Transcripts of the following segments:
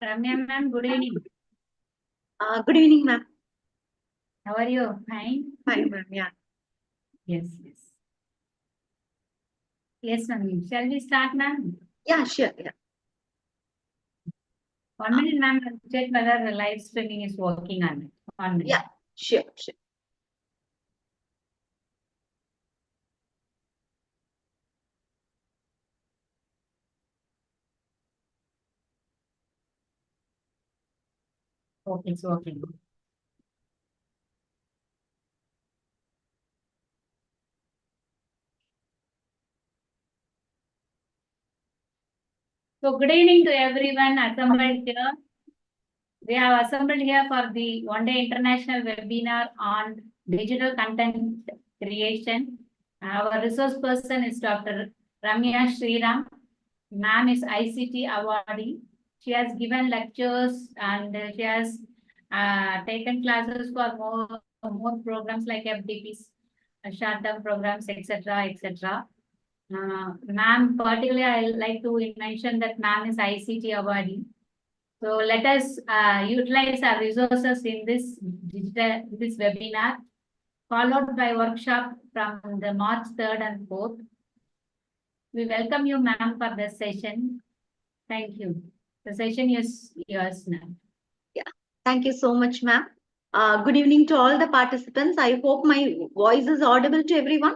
Ramya ma'am, good evening. Good evening, ma'am. How are you? Fine? Fine, ma'am. Yeah. Yes, yes. Yes, ma'am. Shall we start, ma'am? Yeah, sure. Yeah. 1 minute, ma'am. I'll check whether the live streaming is working on it. 1 minute. Yeah, sure. Okay, it's working. So, good evening to everyone assembled here. We have assembled here for the one-day international webinar on digital content creation. Our resource person is Dr. Ramya Sriram. Ma'am is ICT awardee. She has given lectures and she has taken classes for more programs like FDPs, short-term programs, etc., etc. Ma'am, particularly, I like to mention that ma'am is ICT awardee. So let us utilize our resources in this webinar, followed by workshop from the March 3rd and 4th. We welcome you, ma'am, for this session. Thank you. The session is yours now. Yeah. Thank you so much, ma'am. Good evening to all the participants. I hope my voice is audible to everyone.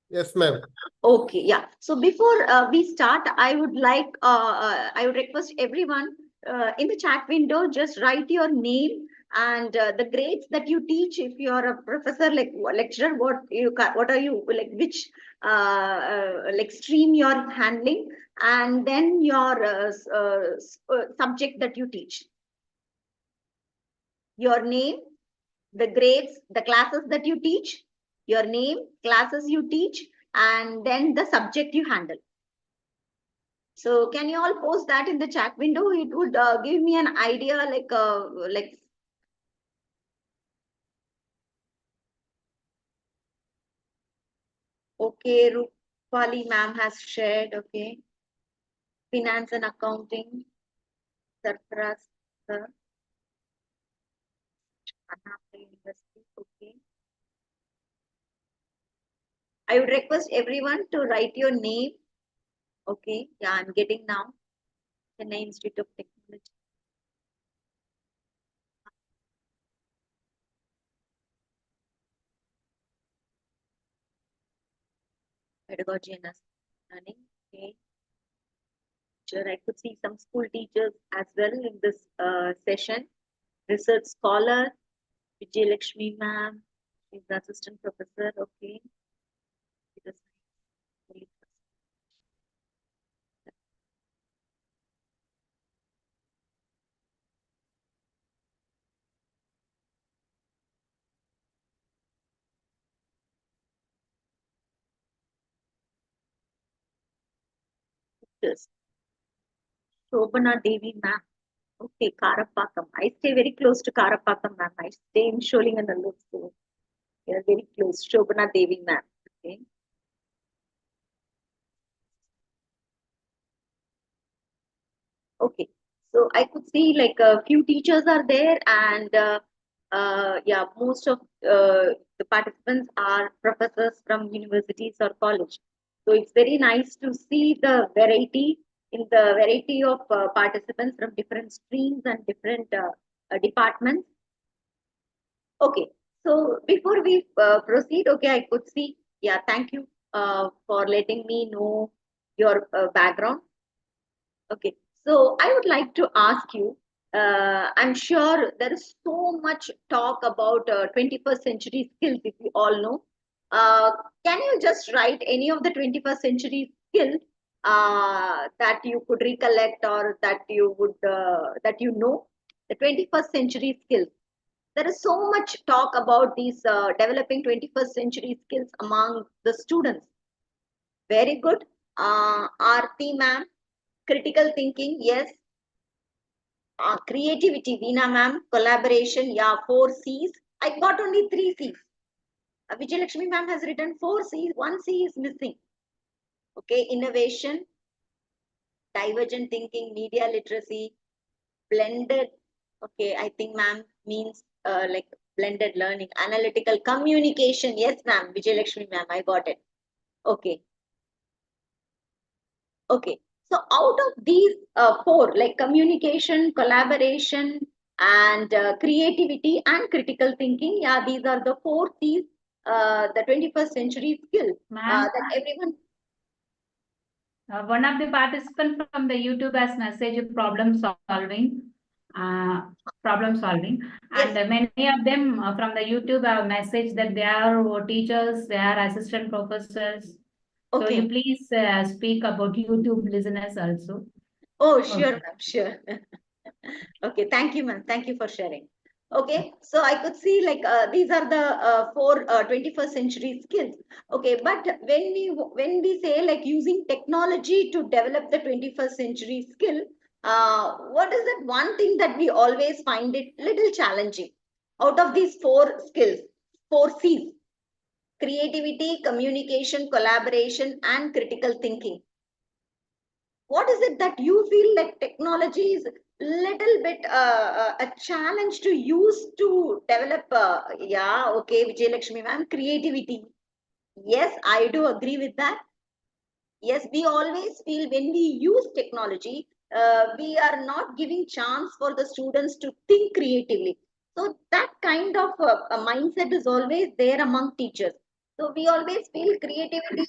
Yes, ma'am. Okay, yeah. So before we start, I would request everyone in the chat window, just write your name and the grades that you teach. If you are a professor, like lecturer, what are you like? Which like stream you are handling, and then your subject that you teach. Your name, the grades, the classes that you teach, your name, classes you teach, and then the subject you handle. So can you all post that in the chat window? It would give me an idea like okay, Rupali ma'am has shared, okay. Finance and accounting, Sarfaraz sir. University, okay. I would request everyone to write your name. Okay, yeah, I'm getting now. Chennai Institute of Technology. Pedagogy and learning. Okay. Sure, I could see some school teachers as well in this session. Research scholar, Vijay Lakshmi ma'am, she's the assistant professor. Okay. Yes. Shobana Devi ma'am. Okay, Karapakam. I stay very close to Karapakam ma'am. I stay in Sholinganallur. So we are very close. Shobana Devi ma'am. Okay. Okay. So I could see like a few teachers are there, and yeah, most of the participants are professors from universities or college. So it's very nice to see the variety of participants from different streams and different departments. Okay, so before we proceed, okay, I could see, yeah, thank you for letting me know your background. Okay, so I would like to ask you, I'm sure there is so much talk about 21st century skills, if you all know. Uh, can you just write any of the 21st century skills that you could recollect or that you know? The 21st century skills. There is so much talk about these developing 21st century skills among the students. Very good. Aarti ma'am, critical thinking, yes. Creativity, Veena ma'am, collaboration, yeah, 4 C's. I got only 3 C's. Vijay Lakshmi ma'am has written 4 C's, 1 C is missing. Okay, innovation, divergent thinking, media literacy, blended. Okay, I think ma'am means like blended learning, analytical communication. Yes, ma'am. Vijay Lakshmi ma'am, I got it. Okay. Okay. So out of these four, like communication, collaboration, and creativity and critical thinking, yeah, these are the four C's, the 21st century skills Ma'am, that everyone. one of the participants from the YouTube has messaged uh, problem solving, Yes. and many of them from the YouTube have messaged that they are teachers, they are assistant professors. So Okay. you please speak about YouTube listeners also. Oh, sure, Okay. ma'am, sure. Okay, thank you, ma'am. Thank you for sharing. Okay, so I could see like these are the four 21st century skills. Okay, but when we say like using technology to develop the 21st century skill, what is that one thing that we always find it little challenging out of these four skills, four C's: creativity, communication, collaboration, and critical thinking? What is it that you feel like technology is little bit a challenge to use to develop? Yeah, okay, Vijay Lakshmi ma'am, creativity. Yes, I do agree with that. Yes, we always feel when we use technology, we are not giving chance for the students to think creatively. So that kind of a mindset is always there among teachers. So we always feel creativity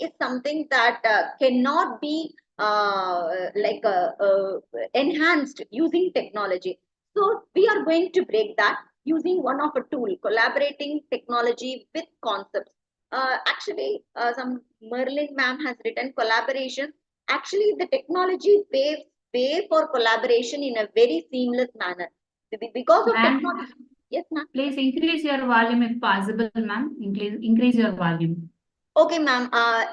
is something that cannot be enhanced using technology. So we are going to break that using one of a tool, collaborating technology with concepts. Some Merlin ma'am has written collaboration. Actually, the technology paves way for collaboration in a very seamless manner. Because of Ma'am, technology. Yes, ma'am. please increase your volume if possible, ma'am. Increase your volume. Okay, ma'am.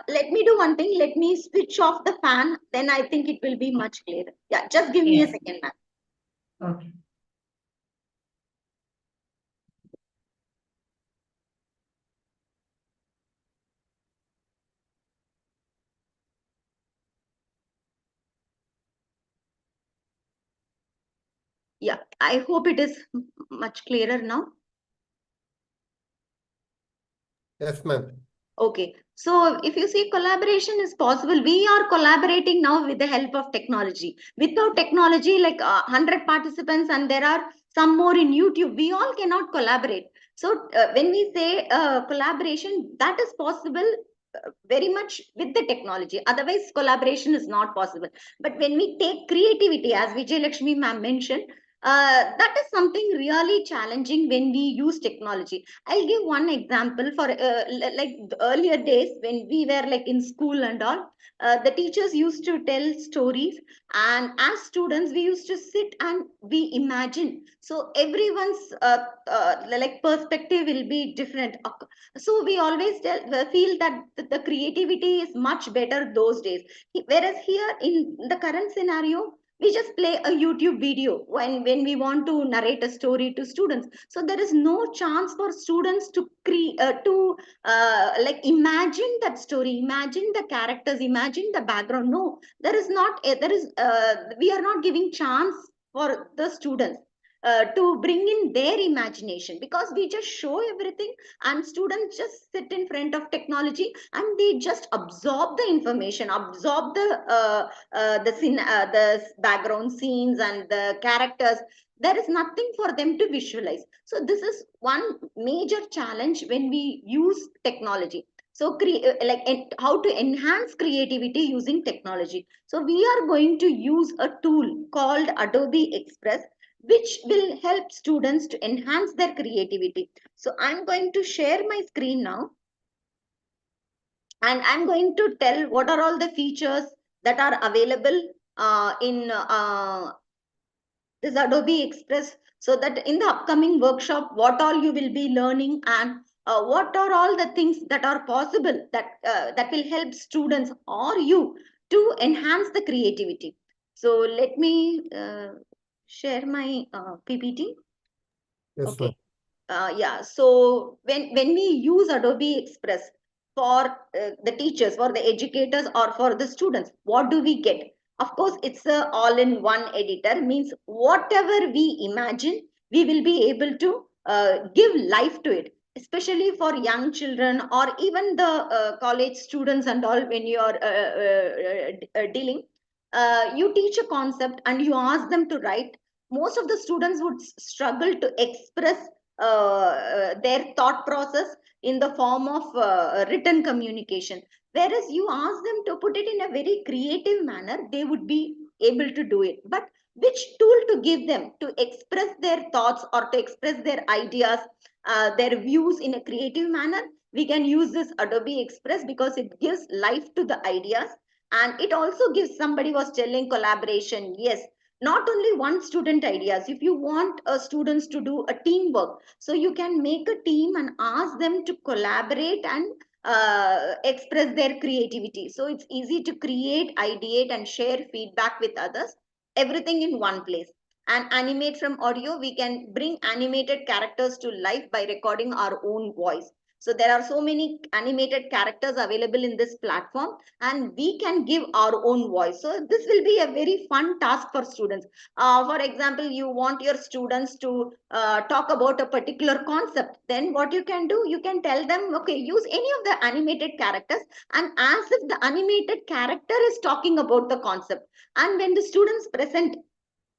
Let me do one thing. Let me switch off the fan. Then I think it will be much clearer. Yeah, just give me a Yes. second, ma'am. Okay. Yeah, I hope it is much clearer now. Yes, ma'am. Okay, so if you see collaboration is possible, we are collaborating now with the help of technology. Without technology, like 100 participants and there are some more in YouTube, we all cannot collaborate. So when we say collaboration, that is possible very much with the technology. Otherwise, collaboration is not possible. But when we take creativity, as Vijay Lakshmi ma'am mentioned, that is something really challenging when we use technology. I'll give one example for like the earlier days when we were like in school and all. The teachers used to tell stories, and as students, we used to sit and we imagine. So everyone's like perspective will be different. So we always feel that the creativity is much better those days. Whereas here in the current scenario, we just play a YouTube video when we want to narrate a story to students. So there is no chance for students to like imagine that story, imagine the characters, imagine the background. No, there is not. There is. We are not giving chance for the students to bring in their imagination, because we just show everything and students just sit in front of technology and they just absorb the information, absorb the background scenes and the characters. There is nothing for them to visualize. So this is one major challenge when we use technology. So how to enhance creativity using technology. So we are going to use a tool called Adobe Express, which will help students to enhance their creativity. So I'm going to share my screen now, and I'm going to tell what are all the features that are available in this Adobe Express, so that in the upcoming workshop, what all you will be learning, and what are all the things that are possible that will help students or you to enhance the creativity. So let me share my PPT. Yes, Okay. ma'am. Yeah, so when we use Adobe Express, for the teachers, for the educators, or for the students, what do we get? Of course, it's a all-in-one editor, means whatever we imagine, we will be able to give life to it, especially for young children or even the college students and all. When you are dealing, you teach a concept and you ask them to write. Most of the students would struggle to express their thought process in the form of written communication, whereas you ask them to put it in a very creative manner, they would be able to do it. But which tool to give them to express their thoughts or to express their ideas, their views in a creative manner? We can use this Adobe Express because it gives life to the ideas, and it also gives, somebody was telling, collaboration. Yes, not only one student ideas. If you want students to do a teamwork, so you can make a team and ask them to collaborate and express their creativity. So it's easy to create, ideate, and share feedback with others, everything in one place. And animate from audio, we can bring animated characters to life by recording our own voice. So there are so many animated characters available in this platform, and we can give our own voice. So this will be a very fun task for students. For example, you want your students to talk about a particular concept. Then what you can do, you can tell them, okay, use any of the animated characters and as if the animated character is talking about the concept. And when the students present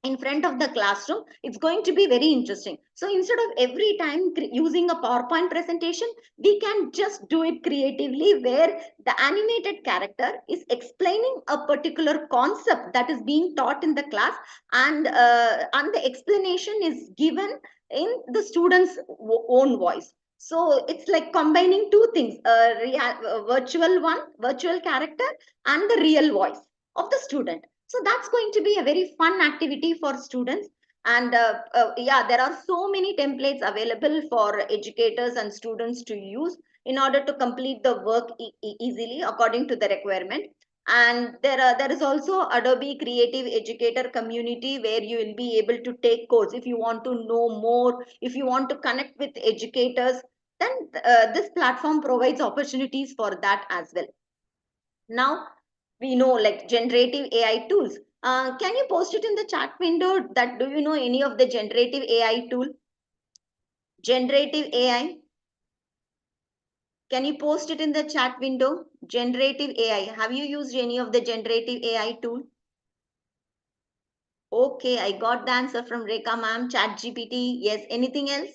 in front of the classroom, it's going to be very interesting. So instead of every time using a PowerPoint presentation, we can just do it creatively, where the animated character is explaining a particular concept that is being taught in the class, and the explanation is given in the student's own voice. So it's like combining two things, a virtual character, and the real voice of the student. So that's going to be a very fun activity for students. And yeah, there are so many templates available for educators and students to use in order to complete the work easily according to the requirement. And there is also Adobe Creative Educator community, where you will be able to take course. If you want to know more, if you want to connect with educators, then this platform provides opportunities for that as well. Now, we know like generative AI tools. Can you post it in the chat window that do you know any of the generative AI tool? Generative AI. Can you post it in the chat window? Generative AI. Have you used any of the generative AI tool? Okay, I got the answer from Rekha ma'am. Chat GPT. Yes. Anything else?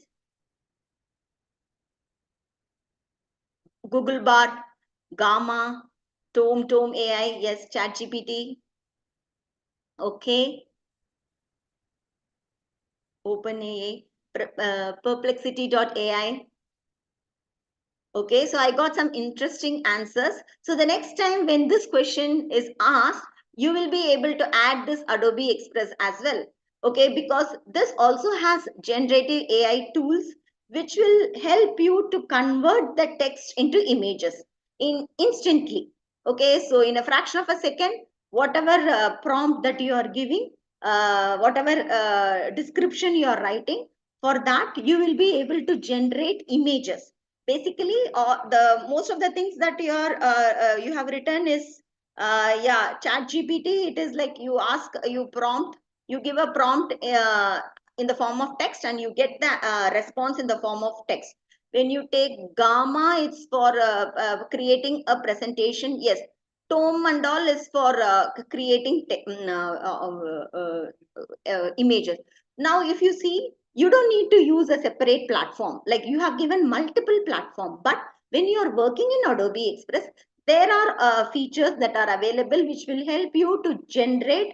Google Bard, Gamma, Tome AI. Yes. Chat GPT. Okay. OpenAI, Perplexity.ai. Okay, so I got some interesting answers. So the next time when this question is asked, you will be able to add this Adobe Express as well. Okay, because this also has generative AI tools which will help you to convert the text into images instantly. Okay, so in a fraction of a second, whatever prompt that you are giving, whatever description you are writing, for that you will be able to generate images. Basically, the most of the things that you have written is yeah, Chat GPT. It is like you ask, you prompt, you give a prompt in the form of text, and you get the response in the form of text. When you take Gamma, it's for creating a presentation. Yes, Tome and all is for creating images. Now, if you see, you don't need to use a separate platform. Like you have given multiple platform, but when you are working in Adobe Express, there are features that are available which will help you to generate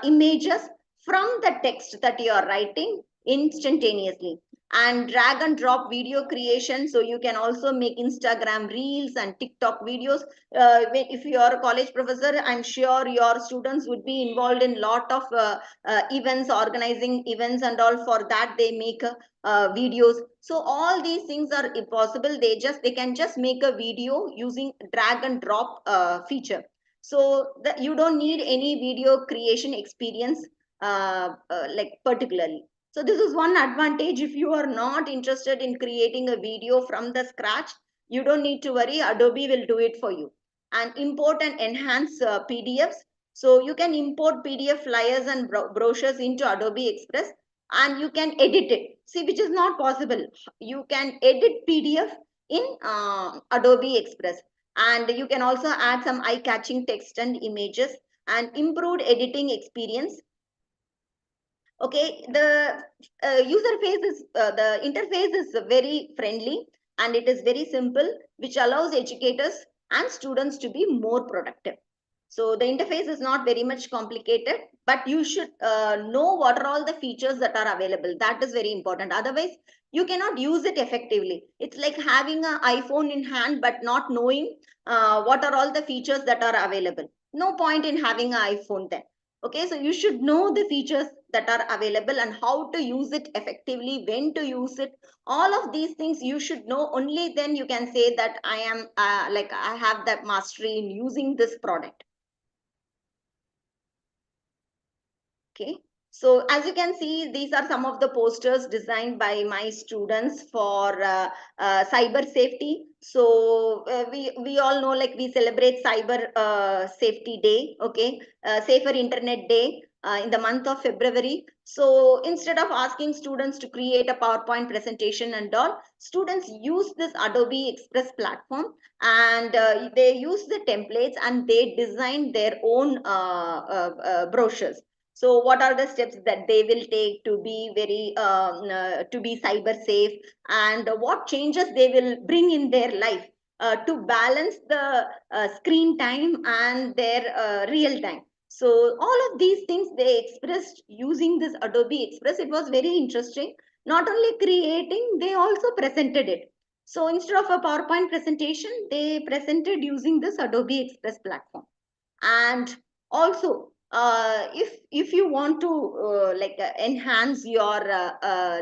images from the text that you are writing instantaneously. And drag and drop video creation, so you can also make Instagram reels and TikTok videos. If you are a college professor, I'm sure your students would be involved in lot of events, organizing events and all. For that they make videos. So all these things are possible. They can just make a video using drag and drop feature. So that you don't need any video creation experience like particularly. So this is one advantage. If you are not interested in creating a video from the scratch, You don't need to worry. Adobe will do it for you. And import and enhance PDFs. So you can import PDF flyers and brochures into Adobe Express, and you can edit it. See, which is not possible. You can edit PDF in Adobe Express, and you can also add some eye-catching text and images and improved editing experience. Okay, the the interface is very friendly, and it is very simple, which allows educators and students to be more productive. So the interface is not very much complicated, but you should know what are all the features that are available. That is very important. Otherwise, you cannot use it effectively. It's like having an iPhone in hand, but not knowing what are all the features that are available. No point in having an iPhone then. Okay, so you should know the features that are available and how to use it effectively, when to use it. All of these things you should know. Only then you can say that I am I have that mastery in using this product. Okay, so as you can see, these are some of the posters designed by my students for cyber safety. So we all know, like, we celebrate Cyber Safety Day, okay, Safer Internet Day in the month of February. So instead of asking students to create a PowerPoint presentation and all, students use this Adobe Express platform, and they use the templates and they design their own brochures. So what are the steps that they will take to be very to be cyber safe, and what changes they will bring in their life to balance the screen time and their real time. So all of these things they expressed using this Adobe Express. It was very interesting. Not only creating, they also presented it. So instead of a PowerPoint presentation, they presented using this Adobe Express platform. And also, if you want to enhance your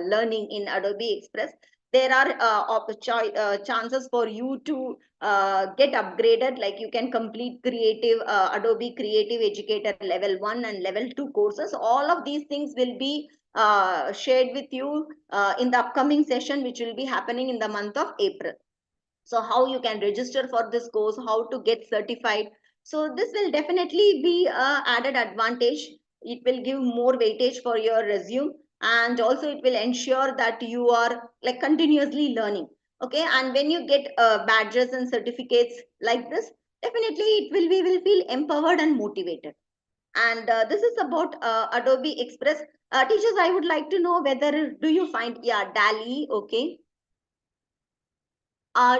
learning in Adobe Express, there are chances for you to get upgraded. Like, you can complete creative Adobe Creative Educator level 1 and level 2 courses. All of these things will be shared with you in the upcoming session, which will be happening in the month of April. So how you can register for this course, how to get certified. So this will definitely be a added advantage. It will give more weightage for your resume, and also it will ensure that you are like continuously learning. Okay, and when you get badges and certificates like this, definitely we will feel empowered and motivated. And this is about Adobe Express. Teachers, I would like to know whether do you find, yeah, DALI, okay.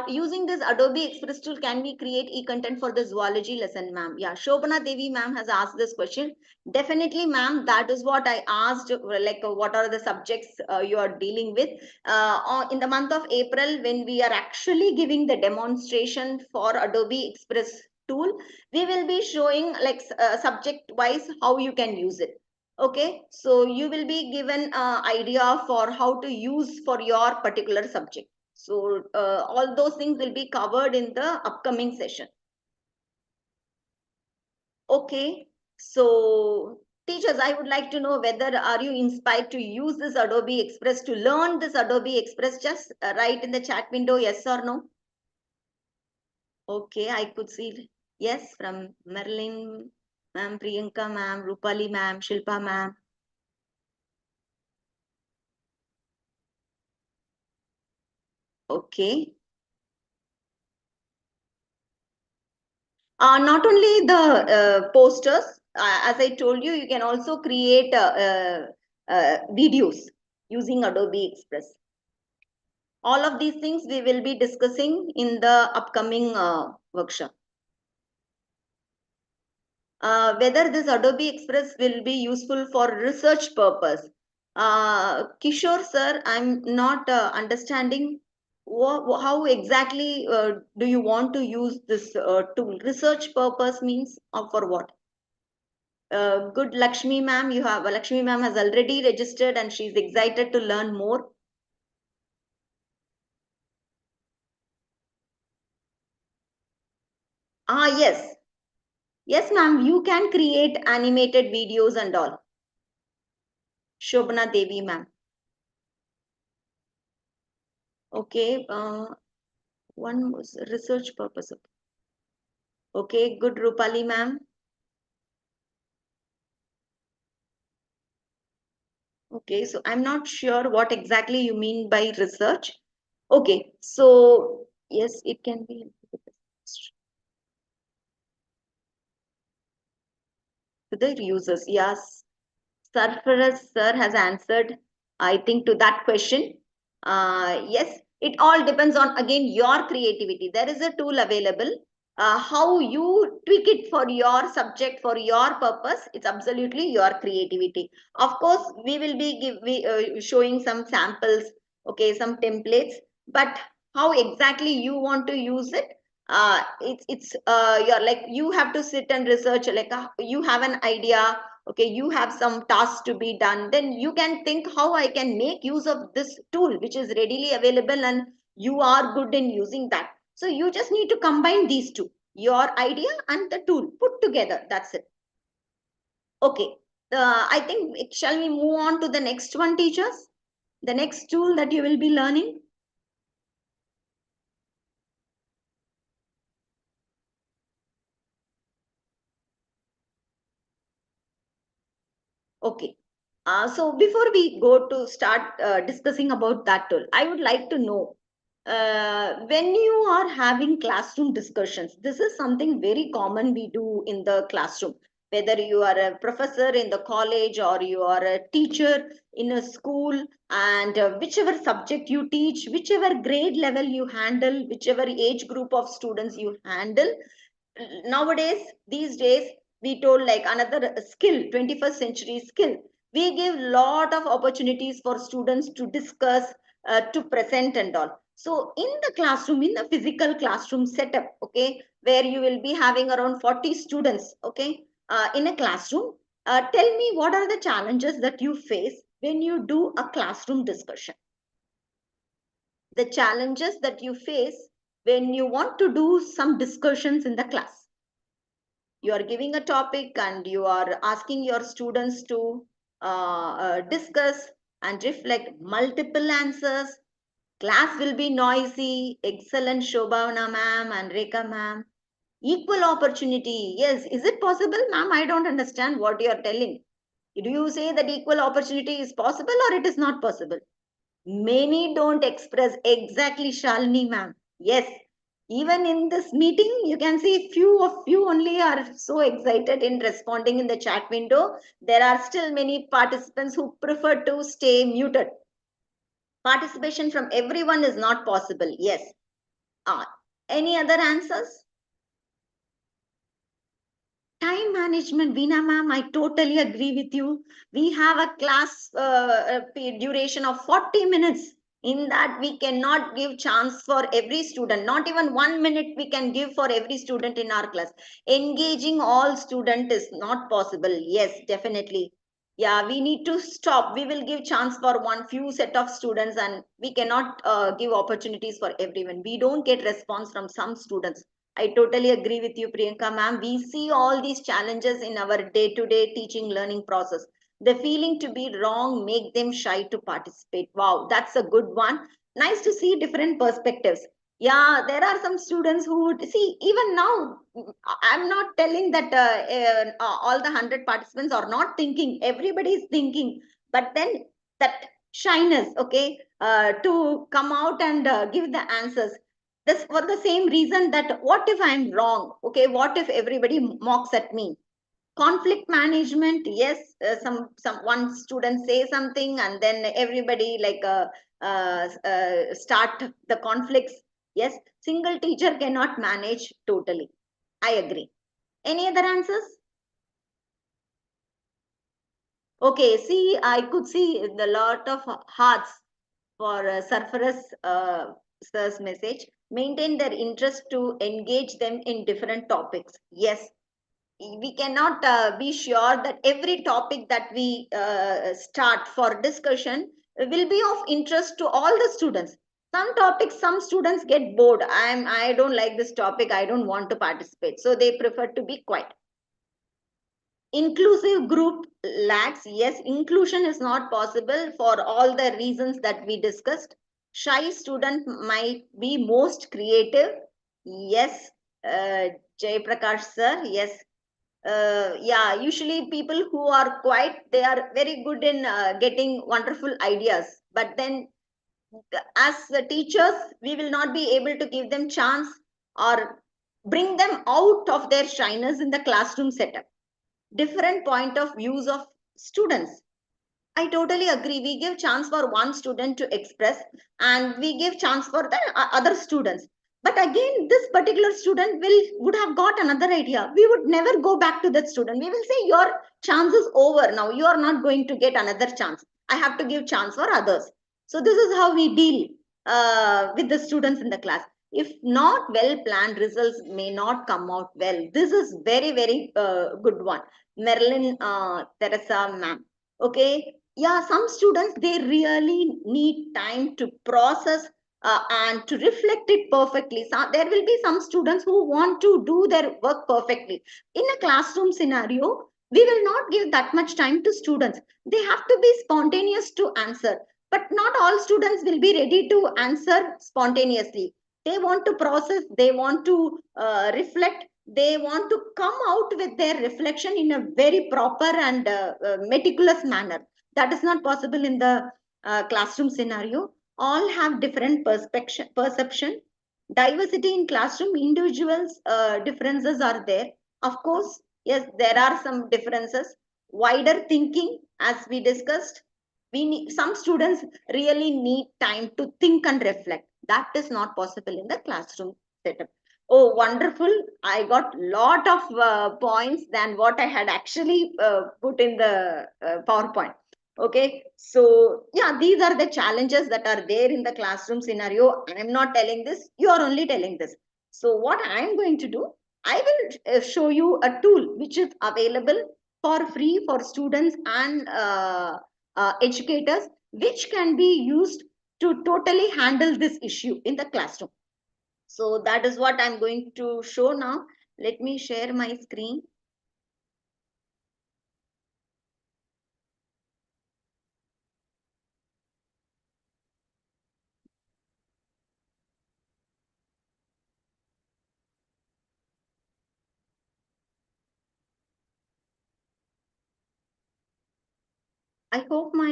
Using this Adobe Express tool, can we create e-content for the zoology lesson, ma'am? Yeah, Shobana Devi ma'am has asked this question. Definitely, ma'am. That is what I asked, what are the subjects you are dealing with? In the month of April, when we are actually giving the demonstration for Adobe Express tool, we will be showing, like, subject-wise how you can use it. Okay, so you will be given idea for how to use for your particular subject. So all those things will be covered in the upcoming session. Okay, so teachers, I would like to know whether are you inspired to use this Adobe Express, to learn this Adobe Express? Just write in the chat window yes or no. Okay, I could see yes from Marilyn ma'am, Priyanka ma'am, Rupali ma'am, Shilpa ma'am. Okay. Not only the posters, as I told you, you can also create videos using Adobe Express. All of these things we will be discussing in the upcoming workshop. Whether this Adobe Express will be useful for research purpose. Kishore sir, I'm not understanding how exactly do you want to use this tool? Research purpose means for what? Good Lakshmi ma'am, Lakshmi ma'am has already registered and she's excited to learn more. Yes. Yes, ma'am, you can create animated videos and all. Shobana Devi ma'am. Okay. One was research purpose. Okay, good, Rupali ma'am. Okay, so I'm not sure what exactly you mean by research. Okay, so yes, it can be to the users. Yes, Sarfaraz sir has answered, I think, to that question. Yes, it all depends on, again, your creativity. There is a tool available. How you tweak it for your subject, for your purpose, it's absolutely your creativity. Of course, we will be showing some samples, okay, some templates, but how exactly you want to use it, you're like, you have to sit and research, like you have an idea, okay, you have some tasks to be done, then you can think how I can make use of this tool which is readily available and you are good in using that. So you just need to combine these two, your idea and the tool put together. That's it. Okay, I think, shall we move on to the next one, teachers? The next tool that you will be learning. Okay. So before we go to start discussing about that tool, I would like to know, when you are having classroom discussions, this is something very common we do in the classroom. Whether you are a professor in the college or you are a teacher in a school, and whichever subject you teach, whichever grade level you handle, whichever age group of students you handle, nowadays, these days, we told like another skill, 21st century skill, we give lot of opportunities for students to discuss, to present and all. So in the classroom, in the physical classroom setup, okay, where you will be having around 40 students, okay, in a classroom, tell me, what are the challenges that you face when you do a classroom discussion? The challenges that you face when you want to do some discussions in the class. You are giving a topic and you are asking your students to discuss and reflect multiple answers. Class will be noisy. Excellent, Shobhana ma'am and Rekha ma'am. Equal opportunity. Yes, is it possible, ma'am? I don't understand what you are telling. Do you say that equal opportunity is possible or it is not possible? Many don't express exactly, Shalini ma'am. Yes, even in this meeting, you can see few of you only are so excited in responding in the chat window. There are still many participants who prefer to stay muted. Participation from everyone is not possible. Yes. Any other answers? Time management, Veena ma'am, I totally agree with you. We have a class duration of 40 minutes. In that, we cannot give chance for every student. Not even 1 minute we can give for every student in our class. Engaging all student is not possible. Yes, definitely. Yeah, we need to stop. We will give chance for one few set of students and we cannot give opportunities for everyone. We don't get response from some students. I totally agree with you, Priyanka ma'am. We see all these challenges in our day-to-day teaching learning process. The feeling to be wrong make them shy to participate. Wow, that's a good one. Nice to see different perspectives. Yeah, there are some students who would see, even now, I'm not telling that all the 100 participants are not thinking. Everybody is thinking. But then that shyness, okay, to come out and give the answers, this for the same reason, that what if I'm wrong, okay, what if everybody mocks at me? Conflict management, yes, some one student say something and then everybody like start the conflicts. Yes, single teacher cannot manage totally. I agree. Any other answers? Okay, see, I could see the lot of hearts for Sarfaraz sir's message. Maintain their interest to engage them in different topics. Yes, we cannot be sure that every topic that we start for discussion will be of interest to all the students. Some topics, some students get bored. I don't like this topic. I don't want to participate. So they prefer to be quiet. Inclusive group lacks. Yes, inclusion is not possible for all the reasons that we discussed. Shy student might be most creative. Yes, Jay Prakash sir. Yes. Yeah, usually people who are quiet, they are very good in getting wonderful ideas. But then as the teachers, we will not be able to give them chance or bring them out of their shyness in the classroom setup. Different point of views of students. I totally agree. We give chance for one student to express and we give chance for the other students. But again, this particular student would have got another idea. We would never go back to that student. We will say your chance is over now. You are not going to get another chance. I have to give chance for others. So this is how we deal with the students in the class. If not well planned, results may not come out well. This is very, very good one. Marilyn Teresa ma'am. Okay, yeah, some students, they really need time to process and to reflect it perfectly. So there will be some students who want to do their work perfectly. In a classroom scenario, we will not give that much time to students. They have to be spontaneous to answer, but not all students will be ready to answer spontaneously. They want to process, they want to reflect, they want to come out with their reflection in a very proper and meticulous manner. That is not possible in the classroom scenario. All have different perception. Diversity in classroom, individuals differences are there. Of course, yes, there are some differences. Wider thinking, as we discussed, we need, some students really need time to think and reflect. That is not possible in the classroom setup. Oh, wonderful. I got lot of points than what I had actually put in the PowerPoint. Okay, so yeah, these are the challenges that are there in the classroom scenario. I'm not telling this, you are only telling this. So what I'm going to do, I will show you a tool which is available for free for students and educators, which can be used to totally handle this issue in the classroom. So that is what I'm going to show now. Let me share my screen. I hope my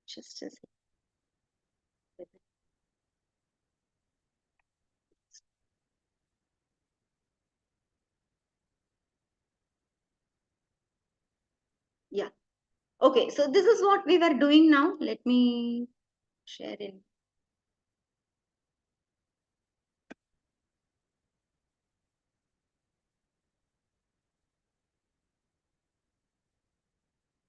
just a second. Yeah. Okay, so this is what we were doing now. Let me share in.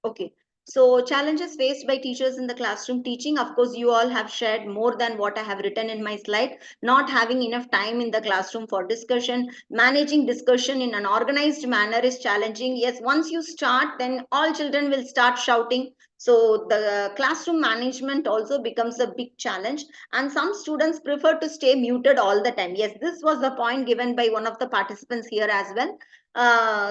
Okay, so challenges faced by teachers in the classroom teaching. Of course, you all have shared more than what I have written in my slide. Not having enough time in the classroom for discussion. Managing discussion in an organized manner is challenging. Yes, once you start, then all children will start shouting. So the classroom management also becomes a big challenge. And some students prefer to stay muted all the time. Yes, this was the point given by one of the participants here as well.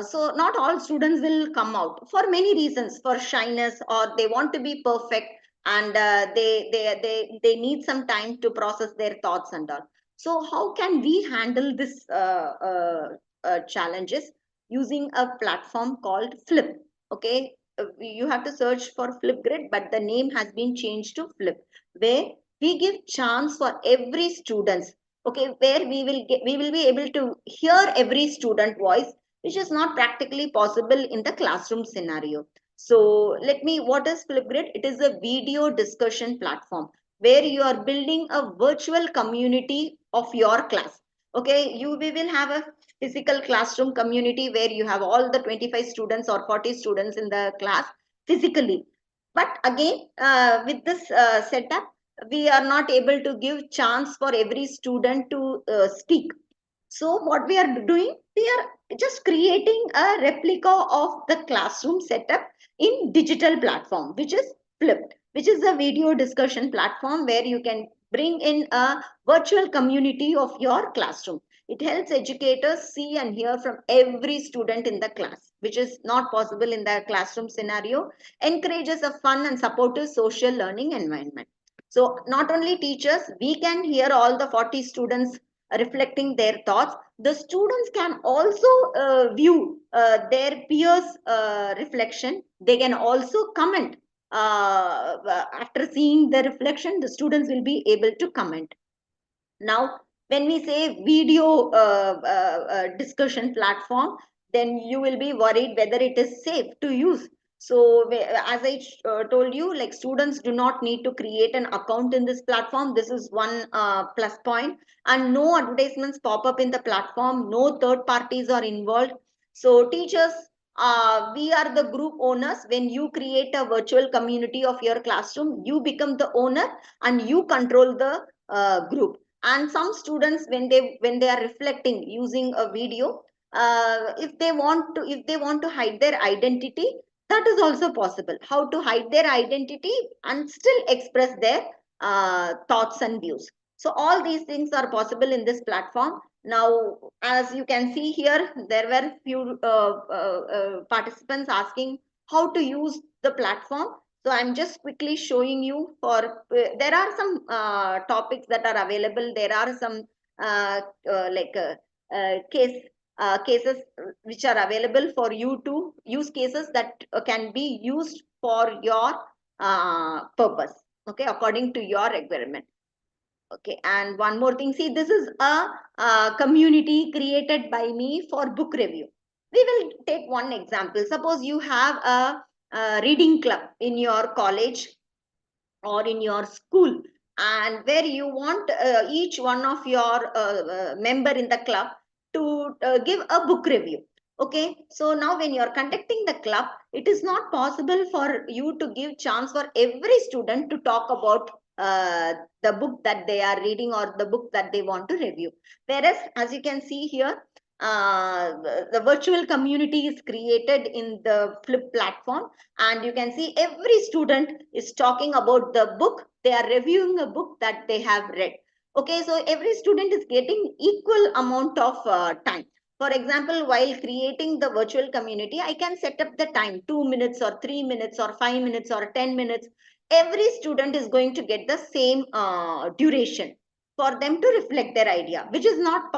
So not all students will come out for many reasons, for shyness, or they want to be perfect, and they need some time to process their thoughts and all. So how can we handle this challenges? Using a platform called Flip. Okay, you have to search for Flipgrid, but the name has been changed to Flip, where we give chance for every students. Okay, where we will be able to hear every student voice, which is not practically possible in the classroom scenario. So what is Flipgrid? It is a video discussion platform where you are building a virtual community of your class. Okay, we will have a physical classroom community where you have all the 25 students or 40 students in the class physically. But again, with this setup, we are not able to give chance for every student to speak. So what we are doing, we are just creating a replica of the classroom setup in digital platform, which is Flipped, which is a video discussion platform where you can bring in a virtual community of your classroom. It helps educators see and hear from every student in the class, which is not possible in the classroom scenario, encourages a fun and supportive social learning environment. So not only teachers, we can hear all the 40 students reflecting their thoughts. The students can also view their peers' reflection. They can also comment. After seeing the reflection, the students will be able to comment. Now, when we say video discussion platform, then you will be worried whether it is safe to use. So as I told you, like students do not need to create an account in this platform. This is one plus point. And no advertisements pop up in the platform. No third parties are involved. So teachers, we are the group owners. When you create a virtual community of your classroom, you become the owner and you control the group. And some students, when they are reflecting using a video, if they want to hide their identity, that is also possible. How to hide their identity and still express their thoughts and views. So all these things are possible in this platform. Now, as you can see here, there were few participants asking how to use the platform. So I'm just quickly showing you there are some topics that are available. There are some cases which are available for you to use, cases that can be used for your purpose, okay, according to your requirement. Okay, and one more thing, see, this is a community created by me for book review. We will take one example. Suppose you have a reading club in your college or in your school, and where you want each one of your member in the club to give a book review. Okay, so now when you are conducting the club, it is not possible for you to give chance for every student to talk about the book that they are reading or the book that they want to review. Whereas, as you can see here, the virtual community is created in the Flip platform, and you can see every student is talking about the book. They are reviewing a book that they have read. Okay, so every student is getting equal amount of time. For example, while creating the virtual community, I can set up the time, 2 minutes or 3 minutes or 5 minutes or 10 minutes. Every student is going to get the same duration for them to reflect their idea, which is not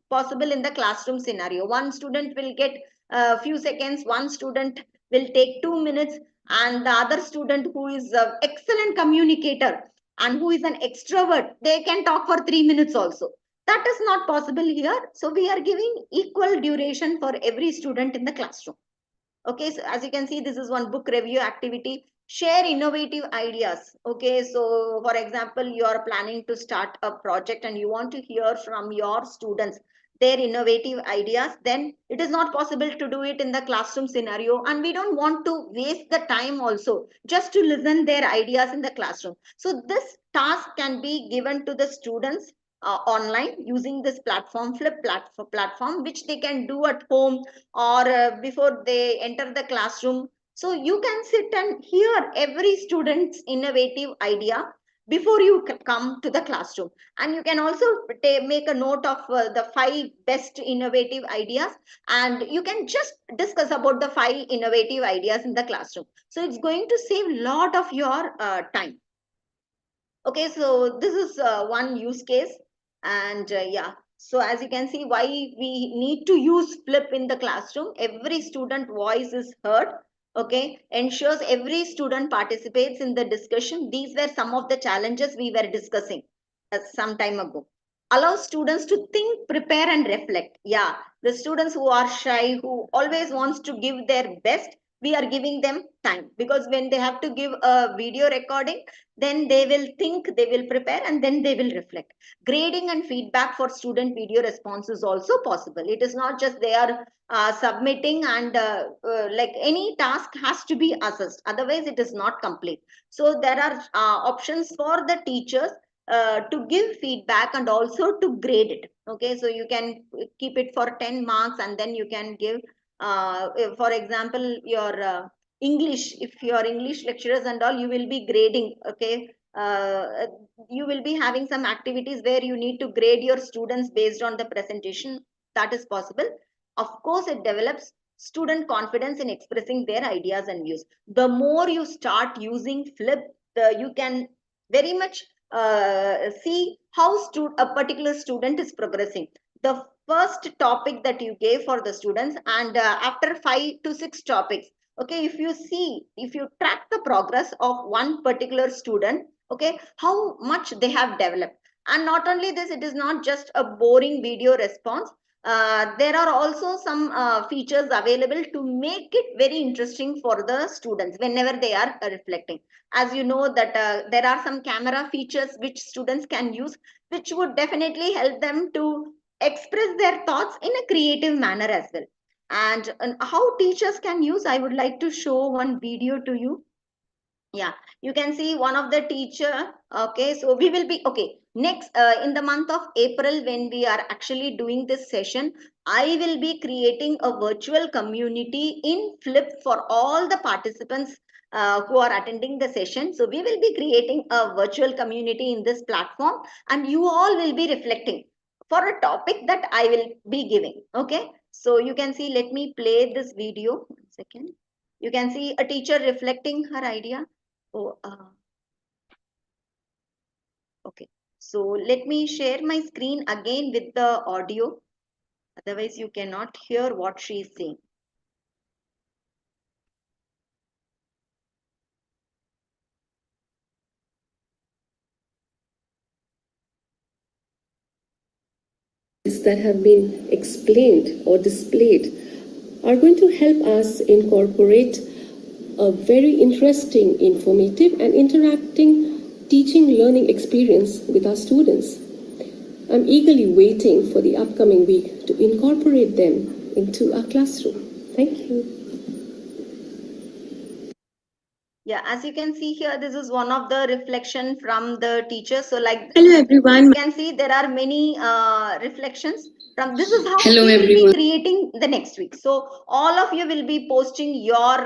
possible in the classroom scenario. One student will get a few seconds, one student will take 2 minutes, and the other student who is an excellent communicator and who is an extrovert, they can talk for 3 minutes also. That is not possible here. So we are giving equal duration for every student in the classroom. Okay, so as you can see, this is one book review activity. Share innovative ideas. Okay, so for example, you are planning to start a project and you want to hear from your students their innovative ideas. Then it is not possible to do it in the classroom scenario, and we don't want to waste the time also just to listen their ideas in the classroom. So this task can be given to the students online using this platform, Flip platform, which they can do at home or before they enter the classroom. So you can sit and hear every student's innovative idea before you come to the classroom. And you can also make a note of the 5 best innovative ideas, and you can just discuss about the 5 innovative ideas in the classroom. So it's going to save a lot of your time. Okay, so this is one use case. And yeah, so as you can see, why we need to use Flip in the classroom. Every student voice is heard. Okay, ensures every student participates in the discussion. These were some of the challenges we were discussing some time ago. Allow students to think, prepare, and reflect. Yeah, the students who are shy, who always wants to give their best, we are giving them time, because when they have to give a video recording, then they will think, they will prepare, and then they will reflect. Grading and feedback for student video response is also possible. It is not just they are submitting and like any task has to be assessed, otherwise it is not complete. So there are options for the teachers to give feedback and also to grade it. Okay, so you can keep it for 10 marks, and then you can give for example, your English, if your English lecturers and all, you will be grading. Okay, you will be having some activities where you need to grade your students based on the presentation. That is possible. Of course, it develops student confidence in expressing their ideas and views. The more you start using Flip, you can very much see how a particular student is progressing. The first topic that you gave for the students, and after 5 to 6 topics, okay, if you track the progress of one particular student, okay, how much they have developed. And not only this, it is not just a boring video response. There are also some features available to make it very interesting for the students whenever they are reflecting. As you know that there are some camera features which students can use, which would definitely help them to express their thoughts in a creative manner as well. And how teachers can use, I would like to show one video to you. Yeah, you can see one of the teacher. Okay, so we will be okay next in the month of April, when we are actually doing this session, I will be creating a virtual community in Flip for all the participants who are attending the session. So we will be creating a virtual community in this platform, and you all will be reflecting for a topic that I will be giving. Okay, so you can see, let me play this video. 1 second. You can see a teacher reflecting her idea. Oh, okay. So let me share my screen again with the audio. Otherwise, you cannot hear what she is saying. That have been explained or displayed are going to help us incorporate a very interesting, informative and interacting teaching learning experience with our students. I'm eagerly waiting for the upcoming week to incorporate them into our classroom. Thank you. Yeah, as you can see here, this is one of the reflection from the teacher. So like, Hello everyone. you can see there are many reflections from this. Is how Hello, we will everyone. be creating the next week. So all of you will be posting your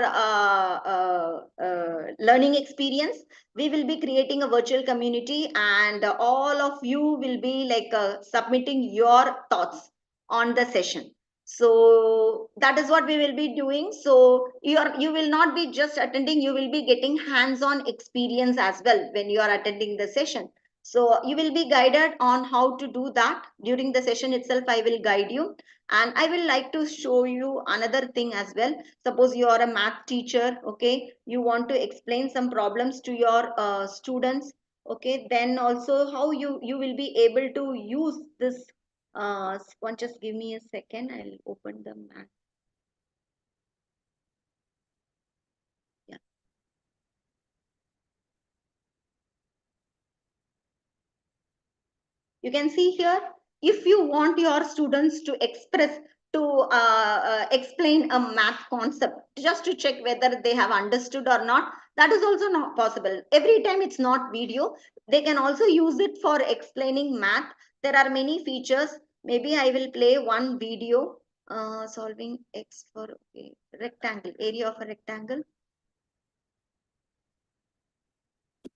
learning experience. We will be creating a virtual community, and all of you will be like submitting your thoughts on the session. So that is what we will be doing. So you will not be just attending, you will be getting hands-on experience as well when you are attending the session. So you will be guided on how to do that during the session itself. I will guide you, and I will like to show you another thing as well. Suppose you are a math teacher, okay, you want to explain some problems to your students, okay, then also how you will be able to use this. Just give me a second. I'll open the map. Yeah. You can see here, if you want your students to express, to explain a math concept, just to check whether they have understood or not, that is also not possible. Every time it's not video, they can also use it for explaining math. There are many features. Maybe I will play one video. Solving x for rectangle, area of a rectangle.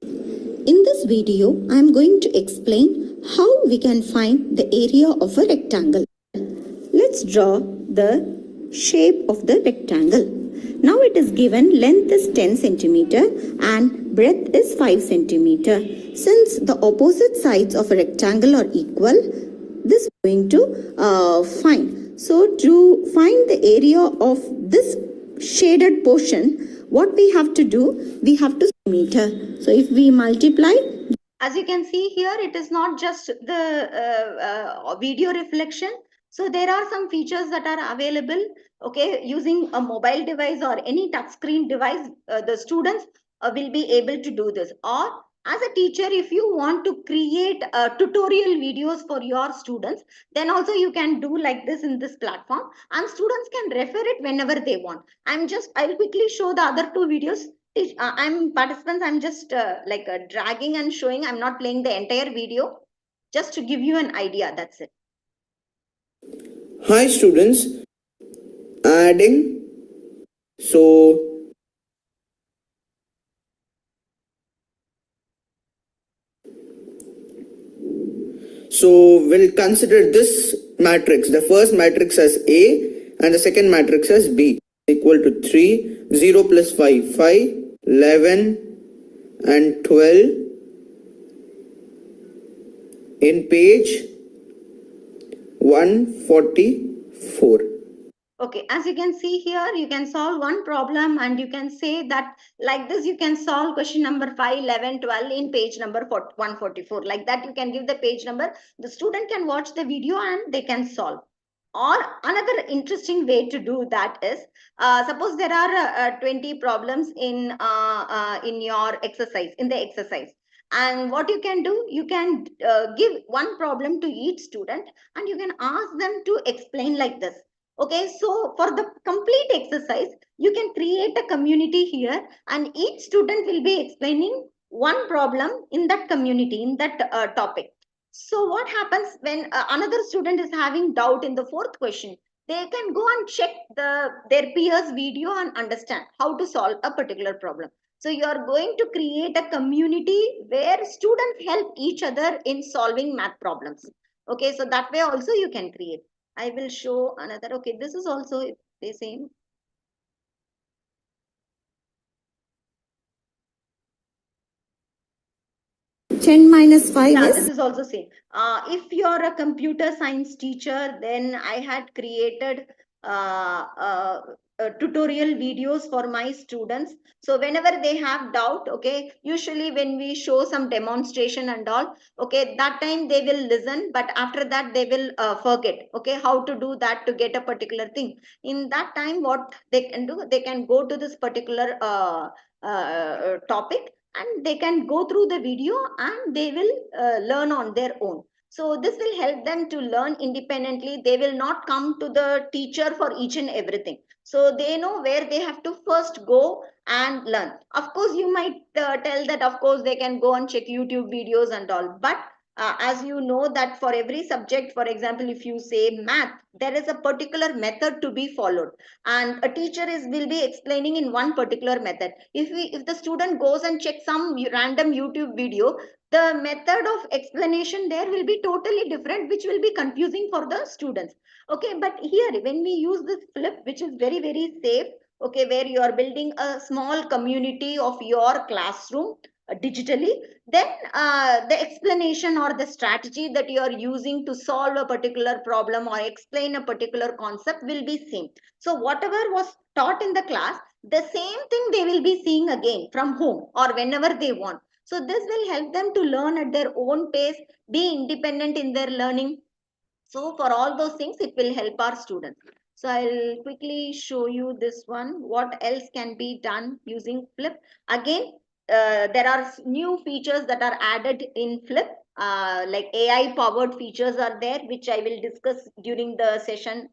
In this video, I am going to explain how we can find the area of a rectangle. Let's draw the shape of the rectangle. Now it is given length is 10 centimeter and breadth is 5 centimeter. Since the opposite sides of a rectangle are equal, this is going to find. So to find the area of this shaded portion, what we have to do, we have to meter. So if we multiply, as you can see here, it is not just the video reflection. So there are some features that are available, okay, using a mobile device or any touchscreen device. The students will be able to do this. Or as a teacher, if you want to create tutorial videos for your students, then also you can do like this in this platform, and students can refer it whenever they want. I'll quickly show the other two videos. I'm participants, I'm just dragging and showing. I'm not playing the entire video, just to give you an idea. That's it. Hi students, adding. So we'll consider this matrix, the first matrix as A and the second matrix as B, equal to 3, 0 plus 5, 5, 11 and 12 in page 144. Okay, as you can see here, you can solve one problem and you can say that like this, you can solve question number 5, 11, 12 in page number 144. Like that, you can give the page number. The student can watch the video and they can solve. Or another interesting way to do that is, suppose there are 20 problems in your exercise, in the exercise. And what you can do, you can give one problem to each student and you can ask them to explain like this. Okay, so for the complete exercise, you can create a community here and each student will be explaining one problem in that community, in that topic. So what happens when another student is having doubt in the fourth question? They can go and check their peers' video and understand how to solve a particular problem. So you are going to create a community where students help each other in solving math problems. Okay, so that way also you can create. I will show another. Okay, this is also the same. Ten minus five Yeah, is this is also same. If you're a computer science teacher, then I had created tutorial videos for my students. So whenever they have doubt, okay, usually when we show some demonstration and all, okay, that time they will listen, but after that they will forget, okay, how to do that to get a particular thing. In that time, what they can do, they can go to this particular topic and they can go through the video and they will learn on their own. So this will help them to learn independently. They will not come to the teacher for each and everything. So they know where they have to first go and learn. Of course, you might tell that, of course, they can go and check YouTube videos and all. But as you know that for every subject, for example, if you say math, there is a particular method to be followed. And a teacher will be explaining in one particular method. If the student goes and checks some random YouTube video, the method of explanation there will be totally different, which will be confusing for the students. Okay, but here when we use this flip, which is very, very safe, okay, where you are building a small community of your classroom digitally, then the explanation or the strategy that you are using to solve a particular problem or explain a particular concept will be same. So whatever was taught in the class, the same thing they will be seeing again from home or whenever they want. So this will help them to learn at their own pace, be independent in their learning. So for all those things, it will help our students. So I'll quickly show you this one. What else can be done using Flip? Again, there are new features that are added in Flip. Like AI powered features are there, which I will discuss during the session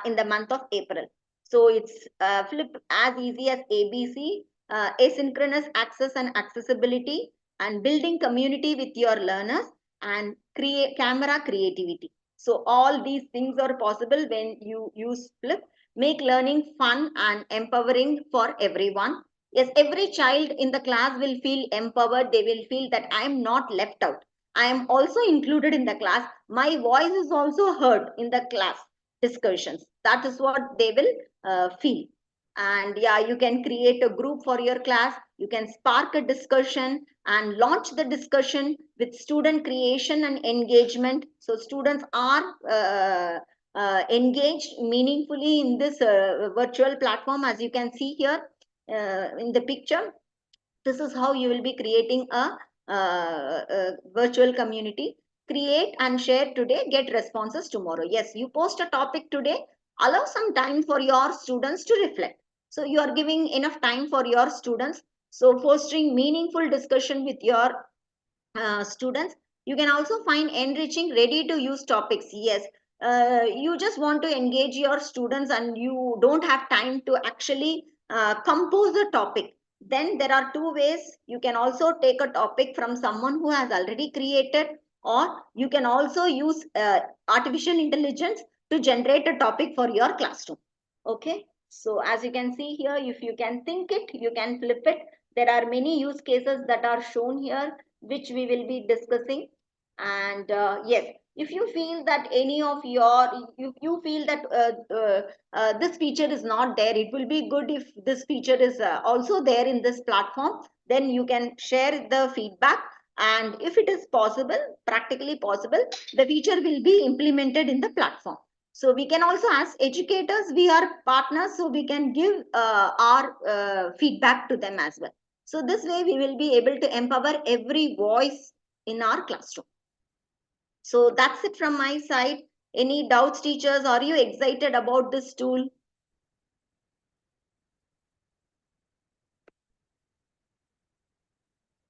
in the month of April. So it's Flip as easy as ABC, asynchronous access and accessibility, and building community with your learners, and create camera creativity. So all these things are possible when you use Flip. Make learning fun and empowering for everyone. Yes, every child in the class will feel empowered. They will feel that I am not left out. I am also included in the class. My voice is also heard in the class discussions. That is what they will feel. And yeah, you can create a group for your class. You can spark a discussion and launch the discussion with student creation and engagement. So students are engaged meaningfully in this virtual platform, as you can see here in the picture. This is how you will be creating a virtual community. Create and share today, get responses tomorrow. Yes, you post a topic today, allow some time for your students to reflect. So you are giving enough time for your students. So fostering meaningful discussion with your students. You can also find enriching ready to use topics. Yes, you just want to engage your students and you don't have time to actually compose a topic. Then there are two ways. You can also take a topic from someone who has already created, or you can also use artificial intelligence to generate a topic for your classroom. Okay, so as you can see here, if you can think it, you can flip it. There are many use cases that are shown here, which we will be discussing. And yes, if you feel that any of your, you feel that this feature is not there, it will be good if this feature is also there in this platform. Then you can share the feedback And if it is possible, practically possible, the feature will be implemented in the platform. So we can also, as educators, we are partners, so we can give our feedback to them as well. So this way we will be able to empower every voice in our classroom. So that's it from my side. Any doubts, teachers? Are you excited about this tool?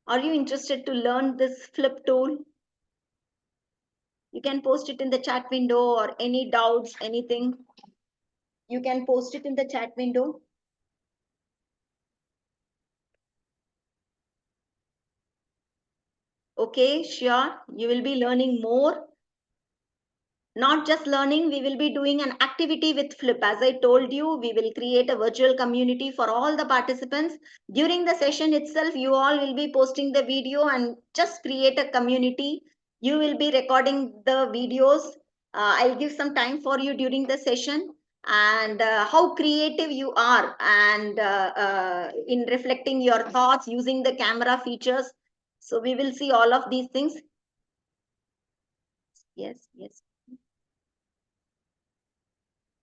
Are you interested to learn this flip tool? You can post it in the chat window, or any doubts, anything. You can post it in the chat window. Okay, sure. You will be learning more. Not just learning, we will be doing an activity with Flip. As I told you, we will create a virtual community for all the participants. During the session itself, you all will be posting the video and just create a community. You will be recording the videos. I'll give some time for you during the session, and how creative you are, and in reflecting your thoughts using the camera features. So we will see all of these things. Yes, yes.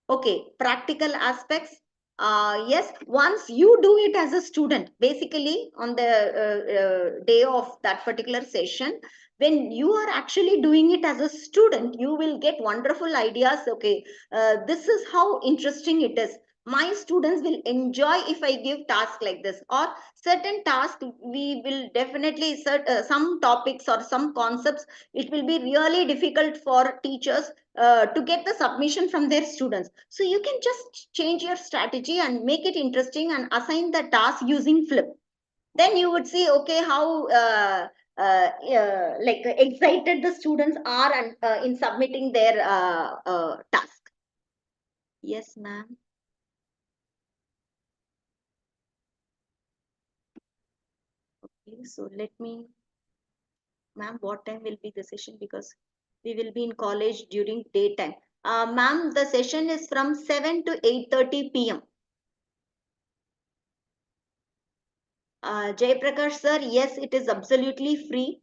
Okay, practical aspects. Yes, once you do it as a student, basically on the day of that particular session, when you are actually doing it as a student, you will get wonderful ideas. Okay, this is how interesting it is. My students will enjoy if I give tasks like this, or certain tasks we will definitely some topics or some concepts. It will be really difficult for teachers to get the submission from their students. So you can just change your strategy and make it interesting and assign the task using Flip. Then you would see, okay, how like excited the students are and in submitting their task. Yes, ma'am. Okay, so let me, ma'am, what time will be the session? Because we will be in college during daytime. Ma'am, the session is from 7 to 8:30 p.m. Jay Prakash sir, yes, it is absolutely free.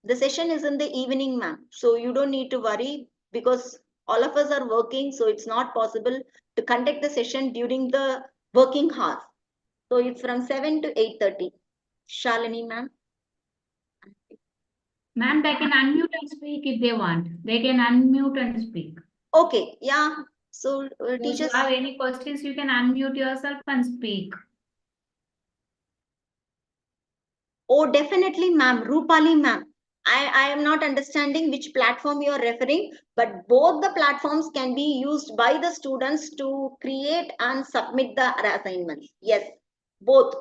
The session is in the evening, ma'am. So you don't need to worry, because all of us are working. So it's not possible to conduct the session during the working hours. So it's from 7 to 8:30. Shalini, ma'am. Ma'am, they can unmute and speak if they want. They can unmute and speak. Okay, yeah. So If you teachers. have any questions, you can unmute yourself and speak. Oh, definitely, ma'am. Rupali, ma'am. I am not understanding which platform you are referring, but both the platforms can be used by the students to create and submit the assignments. Yes, both.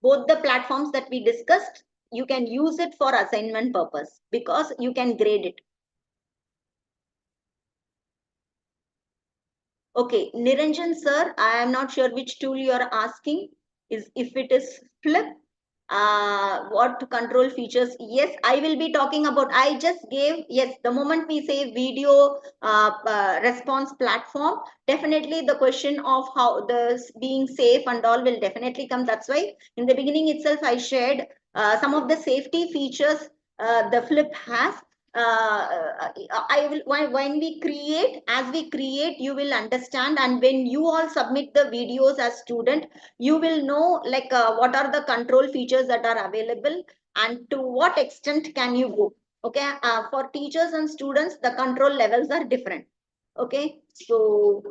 Both the platforms that we discussed, you can use it for assignment purpose because you can grade it. Okay, Niranjan sir, I am not sure which tool you are asking. Is if it is Flip, what control features? Yes, I will be talking about. I just gave, yes, the moment we say video response platform, definitely the question of how the being safe and all will definitely come. That's why in the beginning itself I shared some of the safety features the Flip has. I will, when we create, as we create, you will understand, and when you all submit the videos as student, you will know like what are the control features that are available and to what extent can you go. Okay, for teachers and students, the control levels are different. Okay, so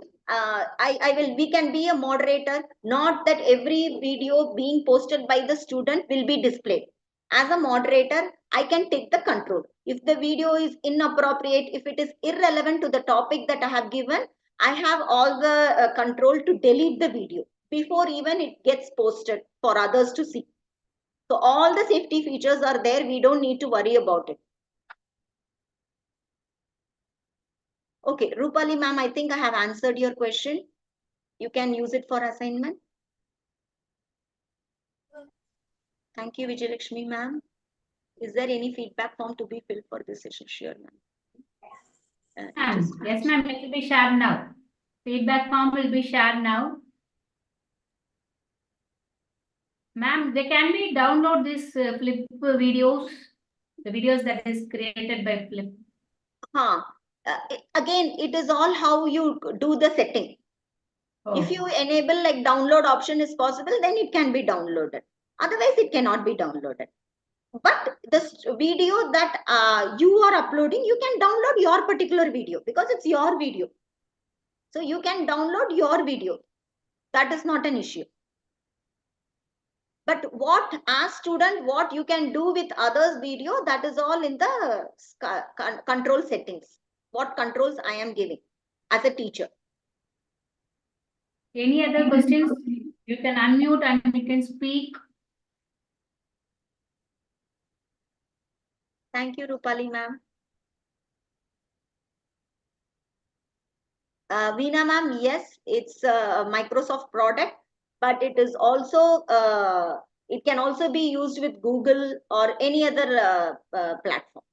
we can be a moderator, not that every video being posted by the student will be displayed. As a moderator, I can take the control. If the video is inappropriate, if it is irrelevant to the topic that I have given, I have all the control to delete the video before even it gets posted for others to see. So all the safety features are there. We don't need to worry about it. Okay, Rupali ma'am, I think I have answered your question. You can use it for assignment. Thank you, Vijayalakshmi ma'am. Is there any feedback form to be filled for this session? Sure, ma'am. Yes, ma'am, it will be shared now. Feedback form will be shared now. Ma'am, they can be download this flip videos, the videos that is created by flip. Again, it is all how you do the setting. Oh. If you enable like download option is possible, then it can be downloaded. Otherwise, it cannot be downloaded. But this video that you are uploading, you can download your particular video because it's your video. So you can download your video. That is not an issue. But what as student, what you can do with others video, that is all in the control settings. What controls I am giving as a teacher. Any other questions? You can unmute and you can speak. Thank you, Rupali ma'am. Veena ma'am, yes, it's a Microsoft product, but it is also, it can also be used with Google or any other platform.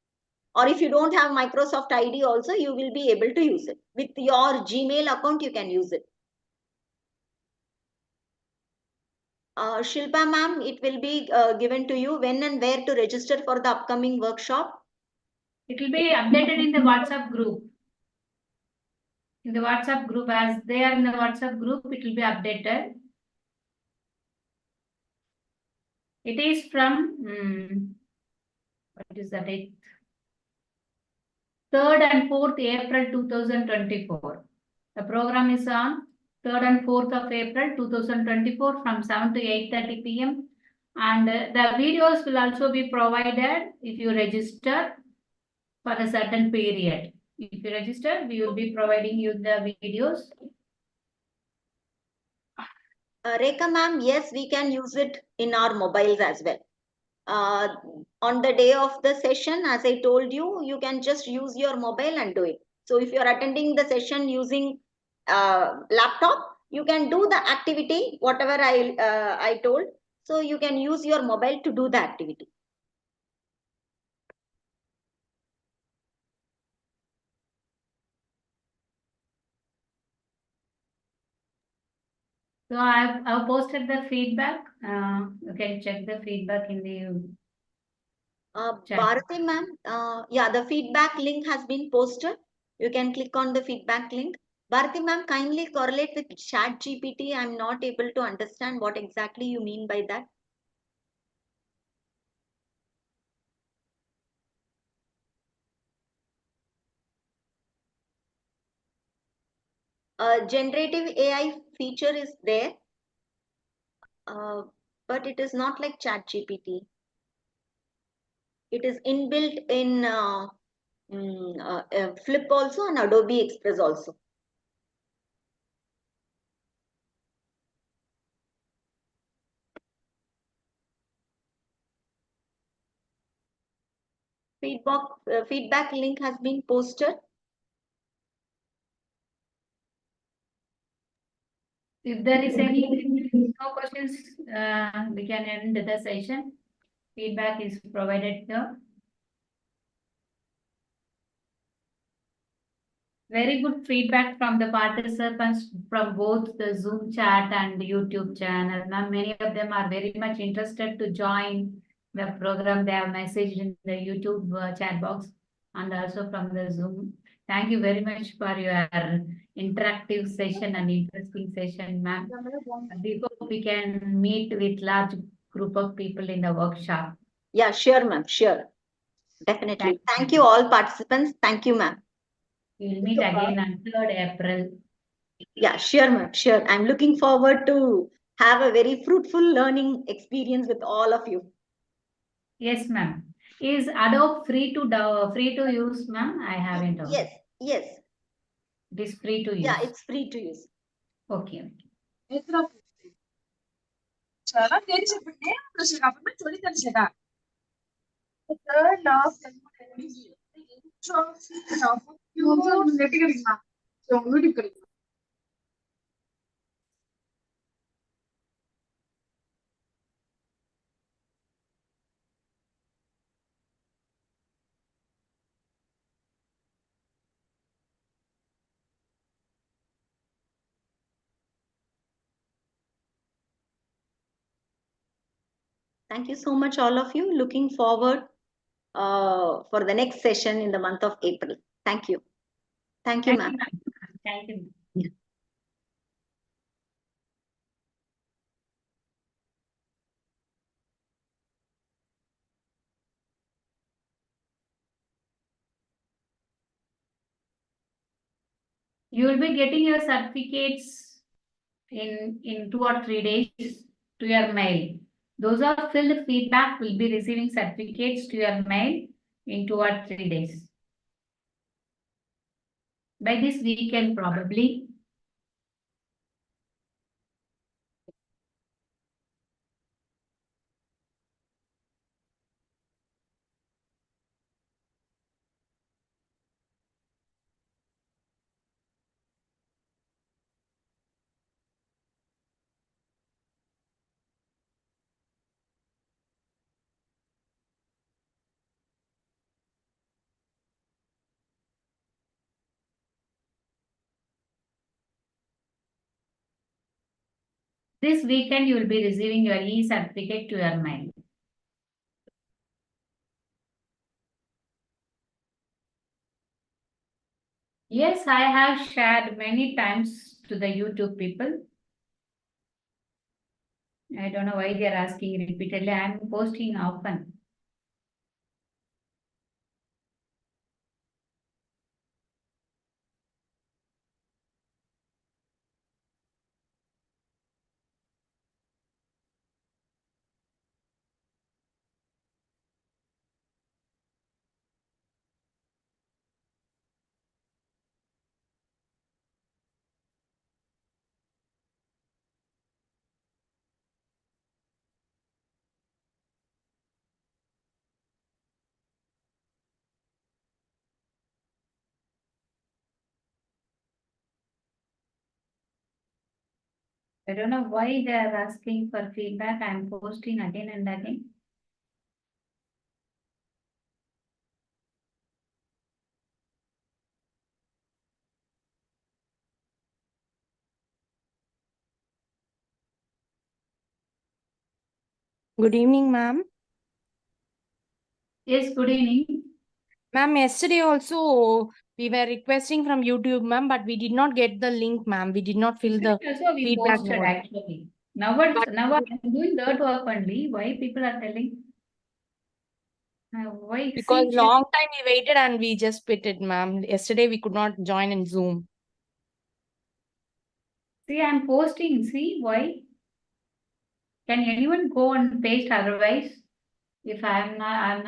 Or if you don't have Microsoft ID also, you will be able to use it. With your Gmail account, you can use it. Shilpa ma'am, it will be given to you when and where to register for the upcoming workshop. It will be updated in the WhatsApp group. In the WhatsApp group, as they are in the WhatsApp group, it will be updated. It is from, what is the date? 3rd and 4th April 2024. The program is on 3rd and 4th of April 2024 from 7 to 8:30 p.m. And the videos will also be provided if you register for a certain period. If you register, we will be providing you the videos. Rekha ma'am, yes, we can use it in our mobiles as well. On the day of the session, as I told you, you can just use your mobile and do it. So if you are attending the session using laptop, you can do the activity, whatever I told. So you can use your mobile to do the activity. So I've posted the feedback. You can check the feedback in the chat. Bharati ma'am, yeah, the feedback link has been posted. You can click on the feedback link. Bharati ma'am, kindly correlate with Chat GPT. I'm not able to understand what exactly you mean by that. Generative AI feature is there, but it is not like Chat GPT. It is inbuilt in Flip also and Adobe Express also. Feedback link has been posted. If there is any no questions, we can end the session. Feedback is provided here. Very good feedback from the participants from both the Zoom chat and the YouTube channel. Now, many of them are very much interested to join the program. They have messaged in the YouTube chat box and also from the Zoom. Thank you very much for your interactive session and interesting session, ma'am. We hope we can meet with large group of people in the workshop. Yeah, sure, ma'am. Sure. Definitely. Thank you all participants. Thank you, ma'am. We will meet again on 3rd April. Yeah, sure, ma'am. Sure. I'm looking forward to have a very fruitful learning experience with all of you. Yes, ma'am. Is Adobe free to use, ma'am? I haven't. Yes, yes. It is free to use. Yeah, it's free to use. Okay. చాలా తెలిసిపోతే ప్రశ్న కాబట్టి చొలి తెలిసేదా third last net கிடைக்குமா உங்களுக்கு கிடைக்கும் Thank you so much, all of you. Looking forward for the next session in the month of April. Thank you. Thank you, Thank ma'am. you, ma'am. Thank you. You will be getting your certificates in 2 or 3 days to your mail. Those who have filled feedback will be receiving certificates to your mail in 2 or 3 days. By this weekend, probably. This weekend, you will be receiving your e-certificate to your mail. Yes, I have shared many times to the YouTube people. I don't know why they are asking repeatedly. I am posting often. I don't know why they are asking for feedback. I am posting again and again. Good evening, ma'am. Yes, good evening. Ma'am, yesterday also we were requesting from YouTube, ma'am, but we did not get the link, ma'am. We did not fill the Also, we feedback posted note. actually. Now I am doing that work only. Why people are telling? Why? Because See, long time we waited and we just quit it, ma'am. Yesterday we could not join in Zoom. see, I am posting. See why? Can anyone go and paste otherwise? If I'm not,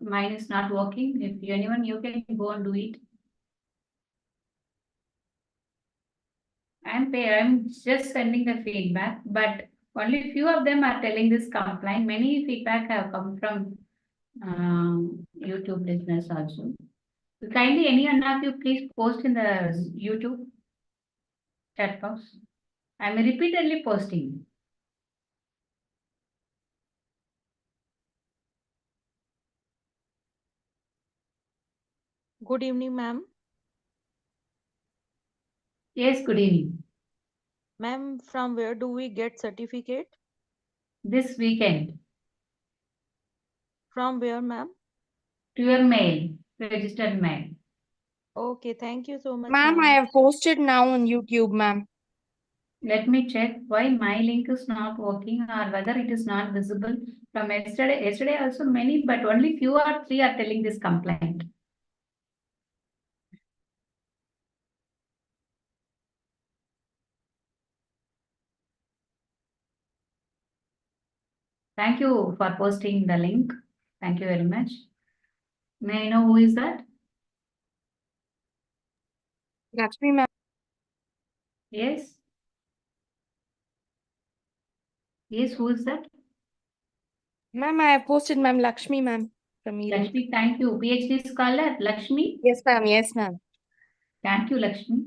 mine is not working. If anyone, you can go and do it. I'm just sending the feedback, but only few of them are telling this complaint. Many feedback have come from YouTube listeners also. So kindly, any one of you, please post in the YouTube chat box. I'm repeatedly posting. Good evening, ma'am. Yes, good evening. Ma'am, from where do we get certificate? This weekend, From where, ma'am? to your mail, registered mail. Okay, thank you so much, ma'am. I have posted now on YouTube, ma'am. Let me check why my link is not working or whether it is not visible from yesterday. Yesterday also many, but only few or three are telling this complaint. Thank you for posting the link. Thank you very much. May I know who is that? Lakshmi, ma'am. Yes. Yes, who is that? Ma'am, I have posted, ma'am. Lakshmi, ma'am. From e-link. Lakshmi, thank you. PhD scholar, Lakshmi. Yes, ma'am. Yes, ma'am. Thank you, Lakshmi.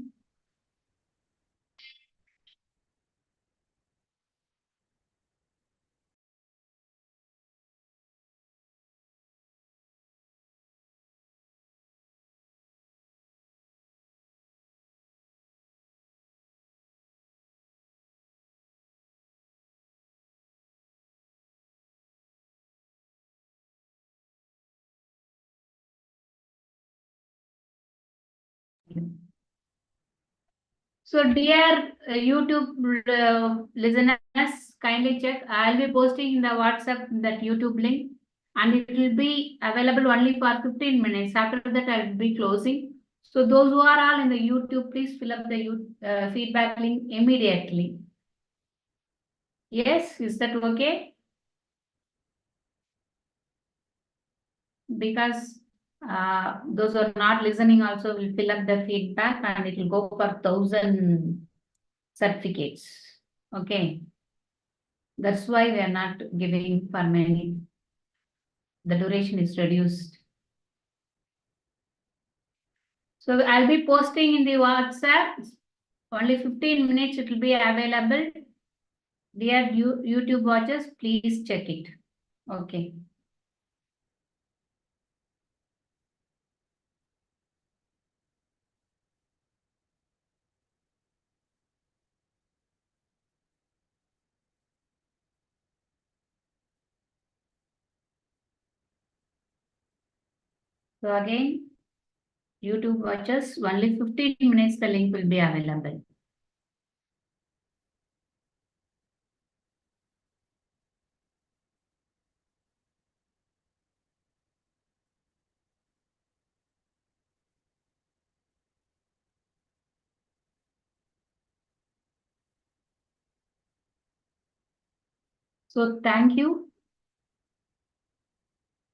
you. So dear YouTube listeners, kindly check. I'll be posting in the WhatsApp that YouTube link, and it will be available only for 15 minutes. After that, I'll be closing. So those who are all in the YouTube, please fill up the feedback link immediately. Yes, is that okay? Because those who are not listening also will fill up the feedback, and it will go for 1,000 certificates. Okay. That's why we are not giving for many. The duration is reduced. So I'll be posting in the WhatsApp. Only 15 minutes it will be available. Dear YouTube watchers, please check it. Okay. So again, YouTube watchers, only 15 minutes the link will be available. So thank you.